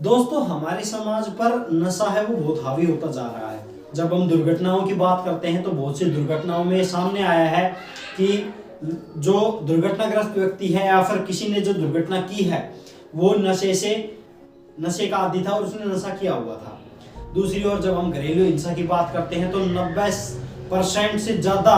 दोस्तों, हमारे समाज पर नशा है वो बहुत हावी होता जा रहा है। जब हम दुर्घटनाओं की बात करते हैं तो बहुत सी दुर्घटनाओं में सामने आया है कि जो दुर्घटनाग्रस्त व्यक्ति है या फिर किसी ने जो दुर्घटना की है वो नशे का आदी था और उसने नशा किया हुआ था। दूसरी ओर जब हम घरेलू हिंसा की बात करते हैं तो 90% से ज्यादा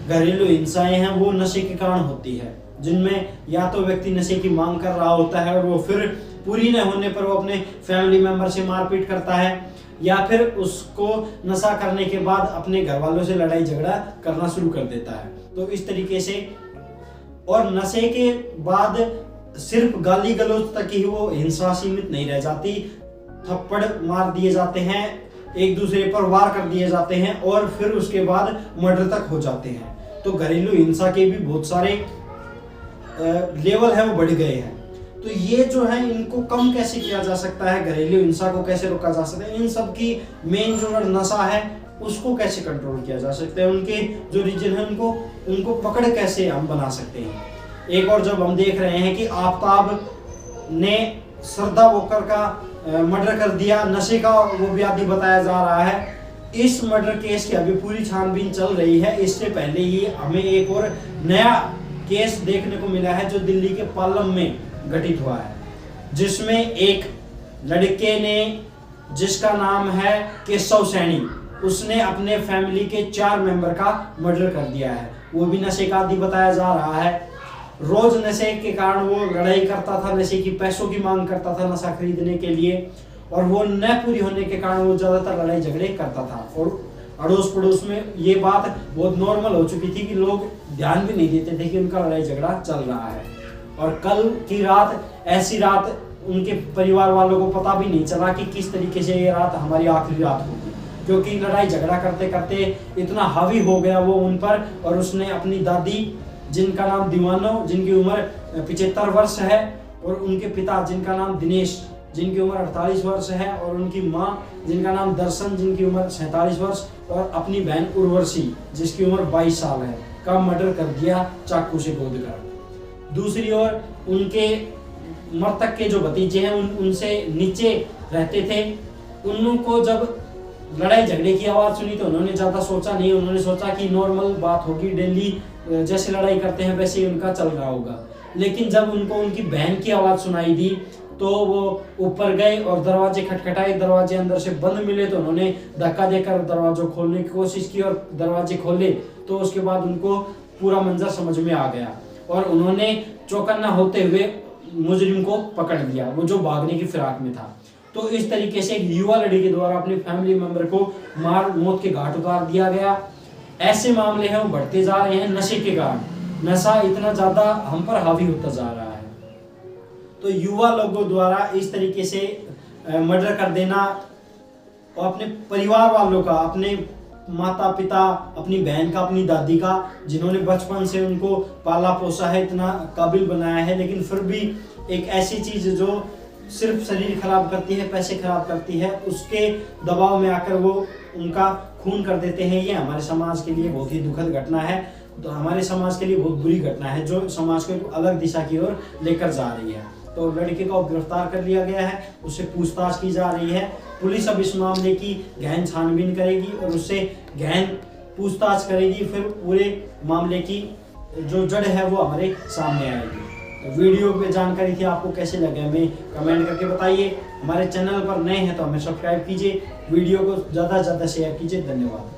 घरेलू हिंसाएं हैं वो नशे के कारण होती है, जिनमें या तो व्यक्ति नशे की मांग कर रहा होता है और वो फिर पूरी न होने पर वो अपने फैमिली मेंबर से मारपीट करता है, या फिर उसको नशा करने के बाद अपने घर वालों से लड़ाई झगड़ा करना शुरू कर देता है। तो इस तरीके से, और नशे के बाद सिर्फ गाली गलौज तक ही वो हिंसा सीमित नहीं रह जाती, थप्पड़ मार दिए जाते हैं, एक दूसरे पर वार कर दिए जाते हैं और फिर उसके बाद मर्डर तक हो जाते हैं। तो घरेलू हिंसा के भी बहुत सारे लेवल है वो बढ़ गए हैं। तो ये जो है इनको कम कैसे किया जा सकता है, घरेलू हिंसा को कैसे रोका जा सकता है, इन सब की मेन जो नशा है उसको कैसे कंट्रोल किया जा सकता है, उनके जो रीजन है उनको पकड़ कैसे हम बना सकते हैं। एक और जब हम देख रहे हैं कि आफ्ताब ने श्रद्धा वोकर का मर्डर कर दिया, नशे का वो भी आदी बताया जा रहा है। इस मर्डर केस की अभी पूरी छानबीन चल रही है। इससे पहले ही हमें एक और नया केस देखने को मिला है जो दिल्ली के पालम में घटित हुआ है, जिसमें एक लड़के ने जिसका नाम है केशव सैनी, उसने अपने फैमिली के 4 मेंबर का मर्डर कर दिया है। वो भी नशे का आदी बताया जा रहा है। रोज नशे के कारण वो लड़ाई करता था, नशे की पैसों की मांग करता था नशा खरीदने के लिए, और वो न पूरी होने के कारण वो ज्यादातर लड़ाई झगड़े करता था। और अड़ोस पड़ोस में ये बात बहुत नॉर्मल हो चुकी थी कि लोग ध्यान भी नहीं देते थे कि उनका लड़ाई झगड़ा चल रहा है। और कल की रात, ऐसी रात उनके परिवार वालों को पता भी नहीं चला कि किस तरीके से ये रात हमारी आखिरी रात होगी, क्योंकि लड़ाई झगड़ा करते करते इतना हावी हो गया वो उन पर। और उसने अपनी दादी, जिनका नाम दीवानो, जिनकी उम्र 75 वर्ष है, और उनके पिता जिनका नाम दिनेश, जिनकी उम्र 48 वर्ष है, और उनकी माँ जिनका नाम दर्शन, जिनकी उम्र 47 वर्ष, और अपनी बहन उर्वशी जिसकी उम्र 22 साल है, का मर्डर कर दिया चाकू से गोद कर। दूसरी ओर उनके मृतक के जो भतीजे हैं उनसे नीचे रहते थे, उनको जब लड़ाई झगड़े की आवाज सुनी तो उन्होंने ज्यादा सोचा नहीं। उन्होंने सोचा कि नॉर्मल बात होगी, डेली जैसे लड़ाई करते हैं वैसे ही उनका चल रहा होगा। लेकिन जब उनको उनकी बहन की आवाज सुनाई दी तो वो ऊपर गए और दरवाजे खटखटाए, दरवाजे अंदर से बंद मिले तो उन्होंने धक्का देकर दरवाजा खोलने की कोशिश की और दरवाजे खोले। तो उसके बाद उनको पूरा मंजर समझ में आ गया और उन्होंने चौकन्ना होते हुए मुजरिम को पकड़ लिया, वो जो भागने की फिराक में था। तो इस तरीके से एक युवा लड़की के द्वारा अपने फैमिली मेंबर को मार मौत के घाट उतार दिया गया। ऐसे मामले हैं वो बढ़ते जा रहे हैं नशे के कारण। नशा इतना ज्यादा हम पर हावी होता जा रहा है। तो युवा लोगों द्वारा इस तरीके से मर्डर कर देना और अपने परिवार वालों का, अपने माता पिता, अपनी बहन का, अपनी दादी का, जिन्होंने बचपन से उनको पाला पोसा है, इतना काबिल बनाया है, लेकिन फिर भी एक ऐसी चीज जो सिर्फ शरीर खराब करती है, पैसे खराब करती है, उसके दबाव में आकर वो उनका खून कर देते हैं। ये हमारे समाज के लिए बहुत ही दुखद घटना है। तो हमारे समाज के लिए बहुत बुरी घटना है जो समाज को एक अलग दिशा की ओर लेकर जा रही है। तो लड़के को गिरफ्तार कर लिया गया है, उससे पूछताछ की जा रही है। पुलिस अब इस मामले की गहन छानबीन करेगी और उससे गहन पूछताछ करेगी, फिर पूरे मामले की जो जड़ है वो हमारे सामने आएगी। तो वीडियो पे जानकारी थी, आपको कैसे लगे हमें कमेंट करके बताइए। हमारे चैनल पर नए हैं तो हमें सब्सक्राइब कीजिए, वीडियो को ज़्यादा से ज़्यादा शेयर कीजिए। धन्यवाद।